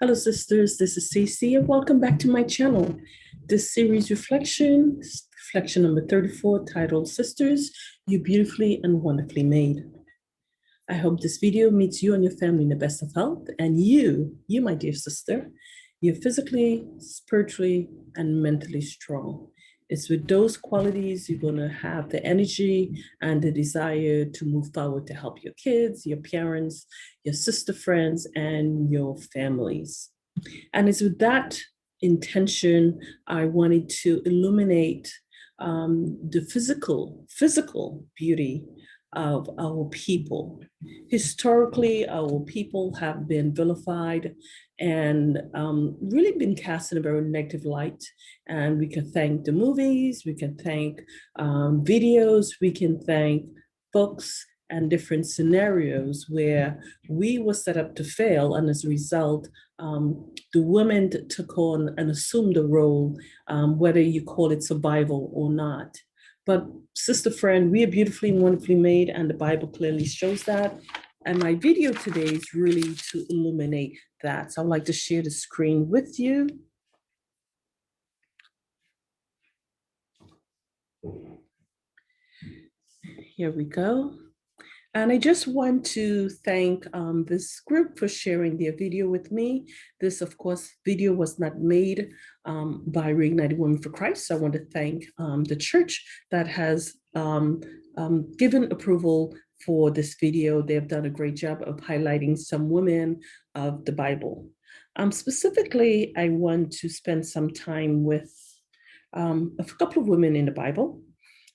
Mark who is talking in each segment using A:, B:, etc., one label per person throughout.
A: Hello, sisters. This is Sista, and welcome back to my channel. This series reflection number 34, titled Sisters, You Beautifully and Wonderfully Made. I hope this video meets you and your family in the best of health, and you, my dear sister, you're physically, spiritually, and mentally strong. It's with those qualities you're going to have the energy and the desire to move forward to help your kids, your parents, your sister friends, and your families. And it's with that intention I wanted to illuminate the physical beauty of our people. Historically, our people have been vilified and really been cast in a very negative light. And we can thank the movies, we can thank videos, we can thank books and different scenarios where we were set up to fail. And as a result, the women took on and assumed the role, whether you call it survival or not. But sister friend, we are beautifully and wonderfully made, and the Bible clearly shows that. And my video today is really to illuminate that. So I'd like to share the screen with you. Here we go. And I just want to thank this group for sharing their video with me. This, of course, video was not made by Reignited Women for Christ. So I want to thank the church that has given approval for this video. They have done a great job of highlighting some women of the Bible. Specifically, I want to spend some time with a couple of women in the Bible.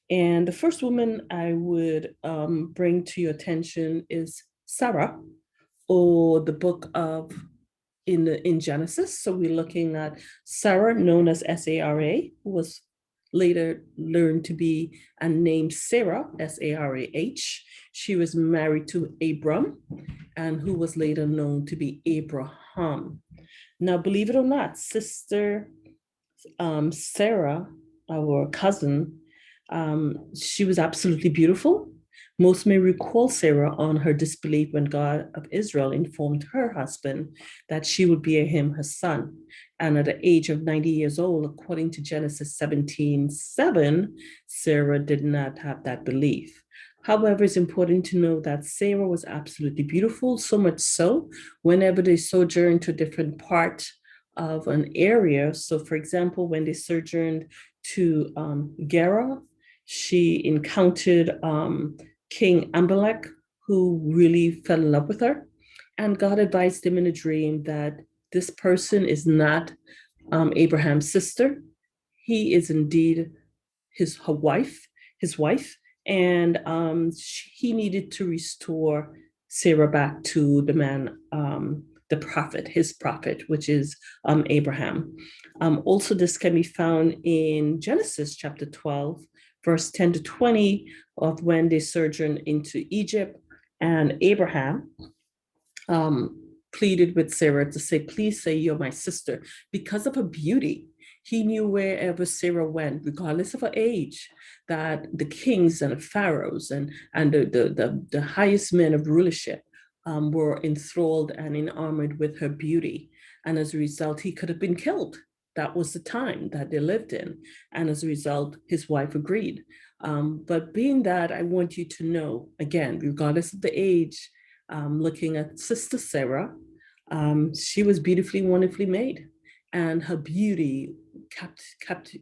A: And the first woman I would bring to your attention is Sarah, or the book of in Genesis. So we're looking at Sarah, known as Sarah, who was later learned to be and named Sarah, Sarah. She was married to Abram, and who was later known to be Abraham. Now, believe it or not, sister Sarah, our cousin, she was absolutely beautiful. Most may recall Sarah on her disbelief when God of Israel informed her husband that she would bear him her son. And at the age of 90 years old, according to Genesis 17:7, Sarah did not have that belief. However, it's important to know that Sarah was absolutely beautiful, so much so, whenever they sojourned to a different part of an area. So for example, when they sojourned to Gerar, she encountered King Amalek, who really fell in love with her. And God advised him in a dream that this person is not Abraham's sister. He is indeed his wife, and he needed to restore Sarah back to the man, the prophet, his prophet, which is Abraham. Also, this can be found in Genesis chapter 12, verse 10 to 20, of when they sojourned into Egypt, and Abraham pleaded with Sarah to say, please say you're my sister. Because of her beauty, he knew wherever Sarah went, regardless of her age, that the kings and the pharaohs and the highest men of rulership were enthralled and enamored with her beauty. And as a result, he could have been killed. That was the time that they lived in. And as a result, his wife agreed. But being that, I want you to know, again, regardless of the age, looking at Sister Sarah, she was beautifully, wonderfully made. And her beauty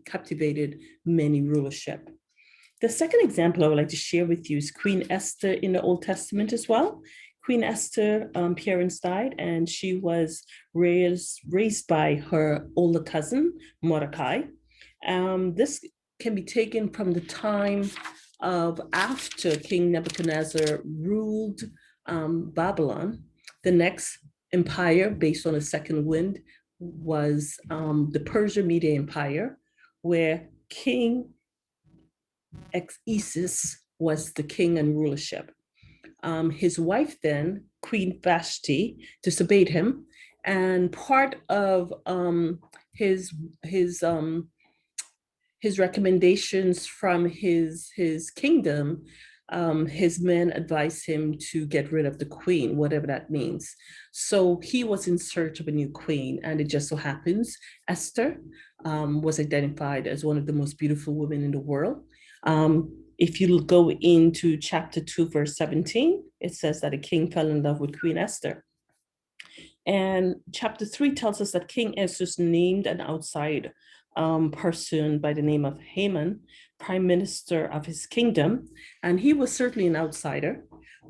A: captivated many rulership. The second example I would like to share with you is Queen Esther in the Old Testament as well. Queen Esther, parents died, and she was raised by her older cousin, Mordecai. This can be taken from the time of after King Nebuchadnezzar ruled Babylon. The next empire, based on the second wind, was the Persia-Media Empire, where King Xerxes was the king and rulership. His wife then, Queen Vashti, disobeyed him, and part of his recommendations from his kingdom his men advised him to get rid of the queen, whatever that means. So he was in search of a new queen, and it just so happens Esther was identified as one of the most beautiful women in the world. If you go into chapter 2, verse 17, it says that a king fell in love with Queen Esther. And chapter 3 tells us that King Esther named an outside person by the name of Haman, prime minister of his kingdom. And he was certainly an outsider,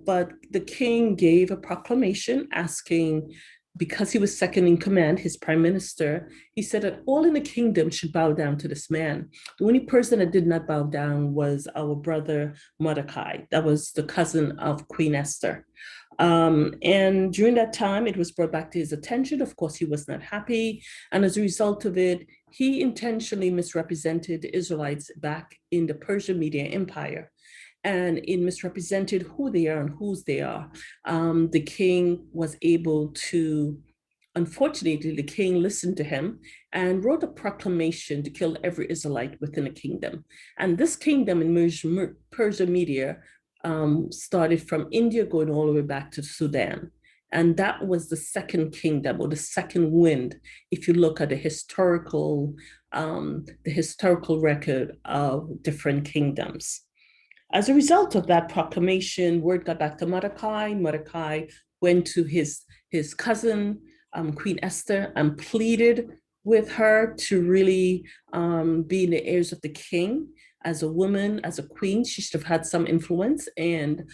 A: but the king gave a proclamation asking, because he was second in command, his prime minister, he said that all in the kingdom should bow down to this man. The only person that did not bow down was our brother Mordecai. That was the cousin of Queen Esther. And during that time, it was brought back to his attention. Of course, he was not happy. And as a result of it, he intentionally misrepresented the Israelites back in the Persian Media Empire. And it misrepresented who they are and whose they are. The king was able to, unfortunately, the king listened to him and wrote a proclamation to kill every Israelite within the kingdom. And this kingdom in Persia Media started from India going all the way back to Sudan. And that was the second kingdom, or the second wind, if you look at the historical record of different kingdoms. As a result of that proclamation, word got back to Mordecai. Mordecai went to his cousin, Queen Esther, and pleaded with her to really be in the ears of the king. As a woman, as a queen, she should have had some influence. And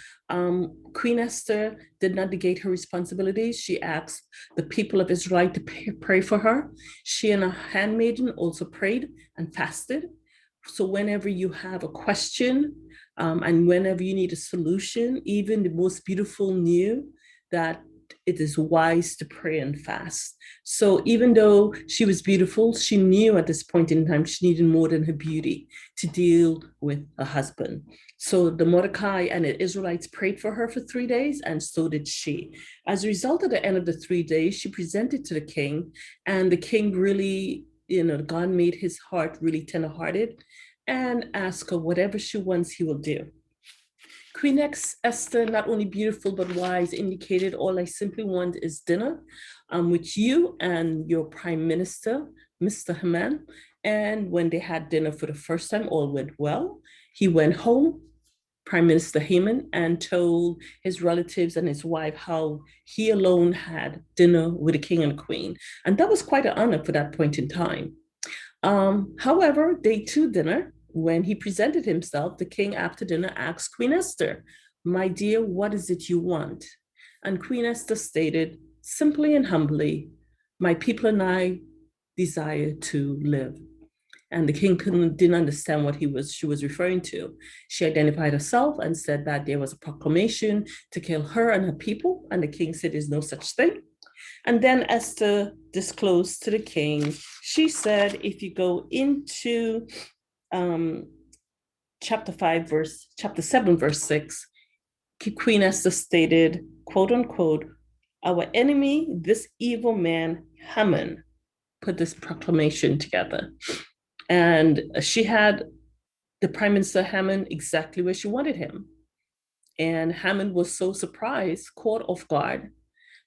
A: Queen Esther did not negate her responsibilities. She asked the people of Israel to pray for her. She and a handmaiden also prayed and fasted. So whenever you have a question and whenever you need a solution, even the most beautiful knew that it is wise to pray and fast. So even though she was beautiful, she knew at this point in time she needed more than her beauty to deal with a husband. So the Mordecai and the Israelites prayed for her for 3 days, and so did she. As a result, at the end of the 3 days, she presented to the king, and the king really, God made his heart really tenderhearted and asked her whatever she wants, he will do. Queen Esther, not only beautiful but wise, indicated, all I simply want is dinner with you and your prime minister, Mr. Haman. And when they had dinner for the first time, all went well. He went home, Prime Minister Haman, and told his relatives and his wife how he alone had dinner with the king and queen. And that was quite an honor for that point in time. However, day 2 dinner, when he presented himself, the king after dinner asked Queen Esther, "My dear, what is it you want?" And Queen Esther stated simply and humbly, "My people and I desire to live." And the king didn't understand what she was referring to. She identified herself and said that there was a proclamation to kill her and her people. And the king said, "There's no such thing." And then Esther disclosed to the king, she said, if you go into chapter 7, verse 6, Queen Esther stated, quote unquote, "Our enemy, this evil man, Haman, put this proclamation together." And she had the Prime Minister Haman exactly where she wanted him. And Haman was so surprised, caught off guard,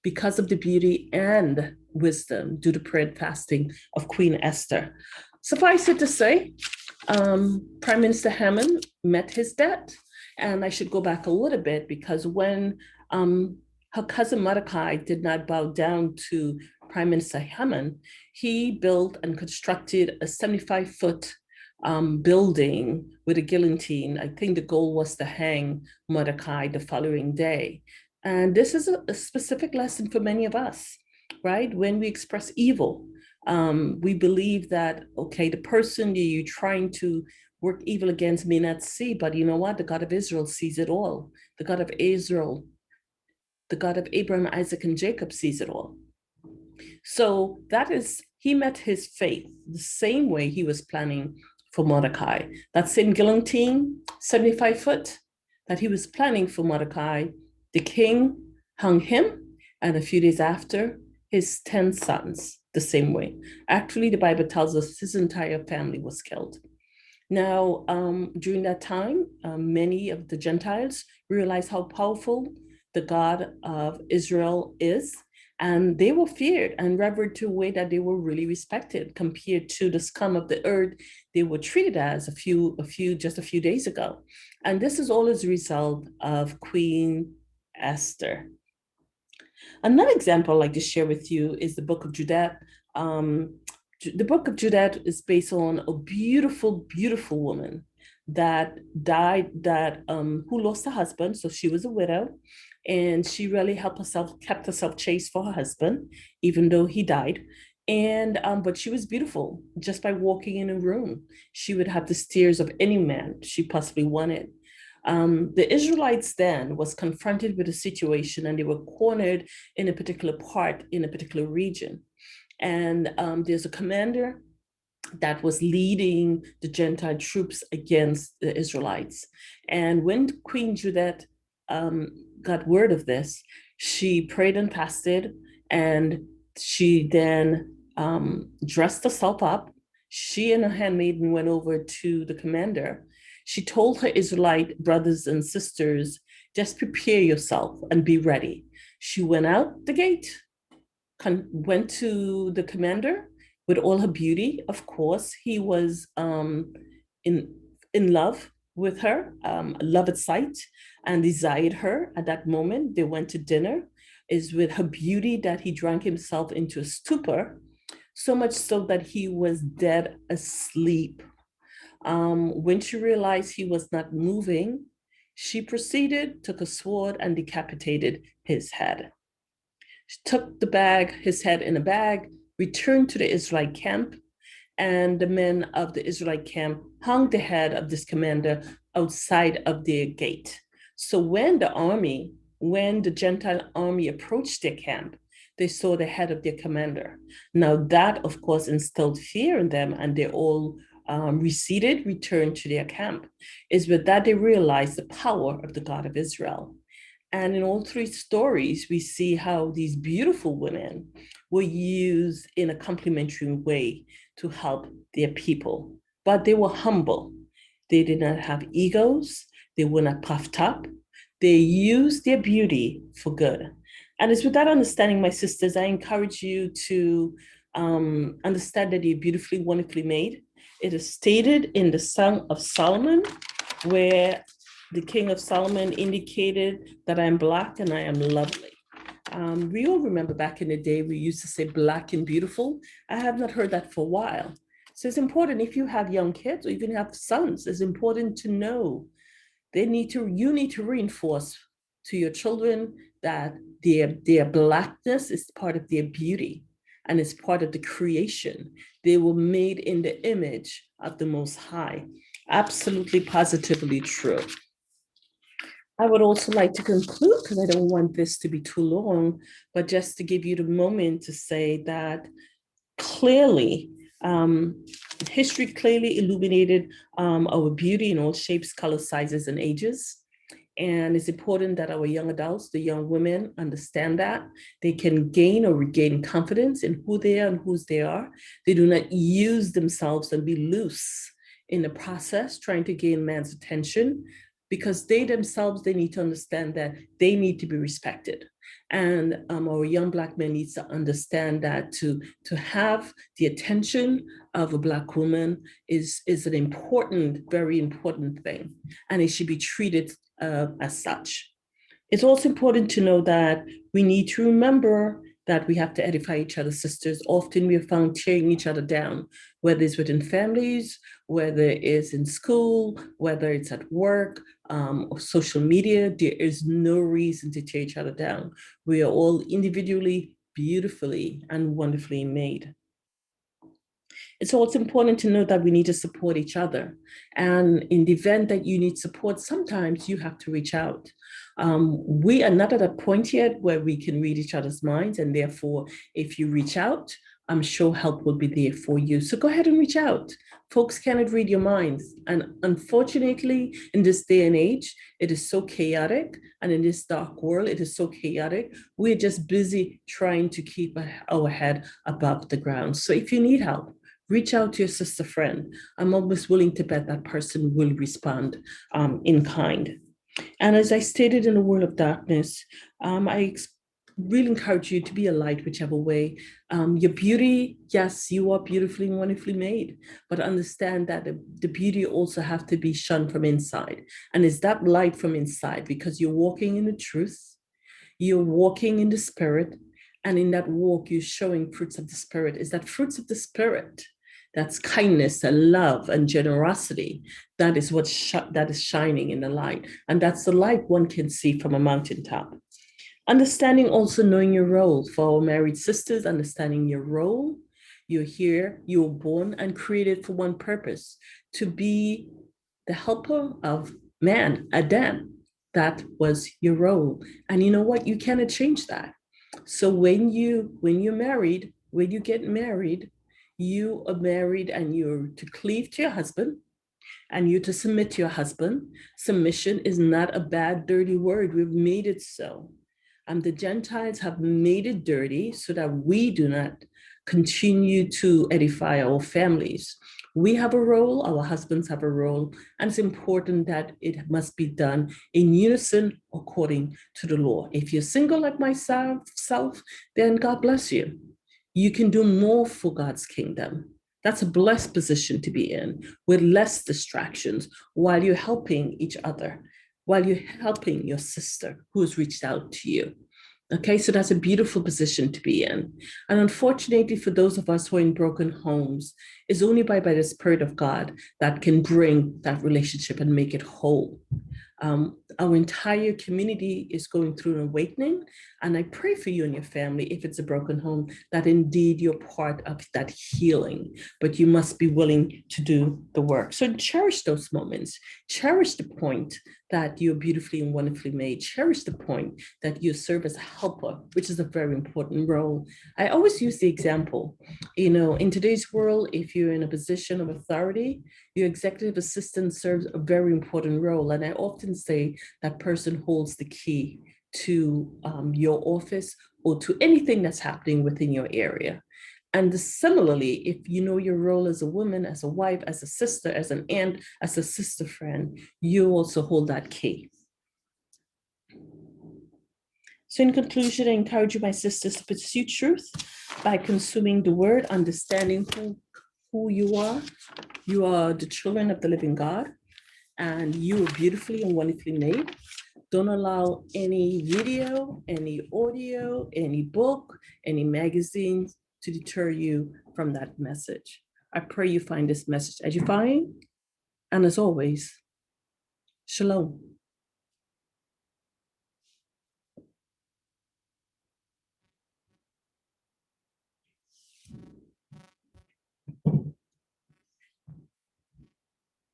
A: because of the beauty and wisdom due to prayer and fasting of Queen Esther. Suffice it to say, Prime Minister Haman met his debt. And I should go back a little bit, because when her cousin Mordecai did not bow down to Prime Minister Haman, he built and constructed a 75-foot building with a guillotine. I think the goal was to hang Mordecai the following day. And this is a specific lesson for many of us, right? When we express evil, we believe that, okay, the person you're trying to work evil against may not see, but you know what? The God of Israel sees it all. The God of Israel, the God of Abraham, Isaac, and Jacob sees it all. So he met his fate the same way he was planning for Mordecai. That same guillotine, 75 foot, that he was planning for Mordecai, the king hung him, and a few days after, his 10 sons, the same way. Actually, the Bible tells us his entire family was killed. Now, during that time, many of the Gentiles realized how powerful the God of Israel is, and they were feared and revered to a way that they were really respected compared to the scum of the earth they were treated as just a few days ago. And this is all as a result of Queen Esther. Another example I'd like to share with you is the book of Judith. Um, the book of Judith is based on a beautiful, beautiful woman that died, who lost her husband. So she was a widow, and she really kept herself chaste for her husband, even though he died. And but she was beautiful just by walking in a room. She would have the stares of any man she possibly wanted. The Israelites then was confronted with a situation, and they were cornered in a particular part in a particular region. And there's a commander that was leading the Gentile troops against the Israelites. And when Queen Judith got word of this, she prayed and fasted, and she then dressed herself up. She and her handmaiden went over to the commander. She told her Israelite brothers and sisters, just prepare yourself and be ready. She went out the gate, went to the commander with all her beauty. Of course, he was in in love with her, love at sight, and desired her at that moment. They went to dinner. Is with her beauty that he drank himself into a stupor, so much so that he was dead asleep. When she realized he was not moving, she proceeded, took a sword, and decapitated his head. She took his head in a bag, returned to the Israelite camp, and the men of the Israelite camp hung the head of this commander outside of their gate. So when the Gentile army approached their camp, they saw the head of their commander. Now that, of course, instilled fear in them, and they all receded, returned to their camp. Is with that they realized the power of the God of Israel. And in all three stories, we see how these beautiful women were used in a complementary way to help their people. But they were humble. They did not have egos. They were not puffed up. They used their beauty for good. And it's with that understanding, my sisters, I encourage you to understand that you're beautifully, wonderfully made. It is stated in the Song of Solomon, where the King of Solomon indicated that I'm Black and I am lovely. We all remember back in the day, we used to say Black and beautiful. I have not heard that for a while. So it's important, if you have young kids or even have sons, it's important to know you need to reinforce to your children that their Blackness is part of their beauty and it's part of the creation. They were made in the image of the Most High. Absolutely, positively true. I would also like to conclude, because I don't want this to be too long, but just to give you the moment to say that clearly, history clearly illuminated our beauty in all shapes, colors, sizes, and ages. And it's important that our young adults, the young women, understand that they can gain or regain confidence in who they are and whose they are. They do not use themselves and be loose in the process, trying to gain man's attention, because they themselves, they need to understand that they need to be respected. And our young Black men needs to understand that to have the attention of a Black woman is an important, very important thing, and it should be treated as such. It's also important to know that we need to remember that we have to edify each other, sisters. Often we are found tearing each other down, whether it's within families, whether it's in school, whether it's at work, or social media. There is no reason to tear each other down. We are all individually, beautifully, and wonderfully made. It's also important to know that we need to support each other. And in the event that you need support, sometimes you have to reach out. We are not at a point yet where we can read each other's minds. And therefore, if you reach out, I'm sure help will be there for you. So go ahead and reach out. Folks cannot read your minds. And unfortunately, in this day and age, it is so chaotic. And in this dark world, it is so chaotic. We're just busy trying to keep our head above the ground. So if you need help, Reach out to your sister friend. I'm almost willing to bet that person will respond in kind. And as I stated in the World of Darkness, I really encourage you to be a light whichever way. Your beauty, yes, you are beautifully and wonderfully made, but understand that the beauty also have to be shunned from inside. And is that light from inside because you're walking in the truth, you're walking in the spirit, and in that walk, you're showing fruits of the spirit. Is that fruits of the spirit? That's kindness and love and generosity. That is that is shining in the light. And that's the light one can see from a mountaintop. Understanding also knowing your role. For our married sisters, understanding your role. You're here, you were born and created for one purpose, to be the helper of man, Adam. That was your role. And you know what? You cannot change that. So when you're married, when you get married, you are married and you're to cleave to your husband and you to submit to your husband. Submission is not a bad, dirty word. We've made it so. The Gentiles have made it dirty so that we do not continue to edify our families. We have a role, our husbands have a role, and it's important that it must be done in unison according to the law. If you're single like myself, then God bless you. You can do more for God's kingdom. That's a blessed position to be in with less distractions while you're helping each other, while you're helping your sister who has reached out to you. Okay, so that's a beautiful position to be in. And unfortunately, for those of us who are in broken homes, it's only by the Spirit of God that can bring that relationship and make it whole. Our entire community is going through an awakening, and I pray for you and your family, if it's a broken home, that indeed you're part of that healing, but you must be willing to do the work. So cherish those moments, cherish the point that you're beautifully and wonderfully made, cherish the point that you serve as a helper, which is a very important role. I always use the example, in today's world, if you're in a position of authority, your executive assistant serves a very important role. And I often say that person holds the key to your office or to anything that's happening within your area. And similarly, if you know your role as a woman, as a wife, as a sister, as an aunt, as a sister friend, you also hold that key. So in conclusion, I encourage you, my sisters, to pursue truth by consuming the word, understanding who you are. You are the children of the living God, and you are beautifully and wonderfully made. Don't allow any video, any audio, any book, any magazines to deter you from that message. I pray you find this message edifying. And as always, shalom.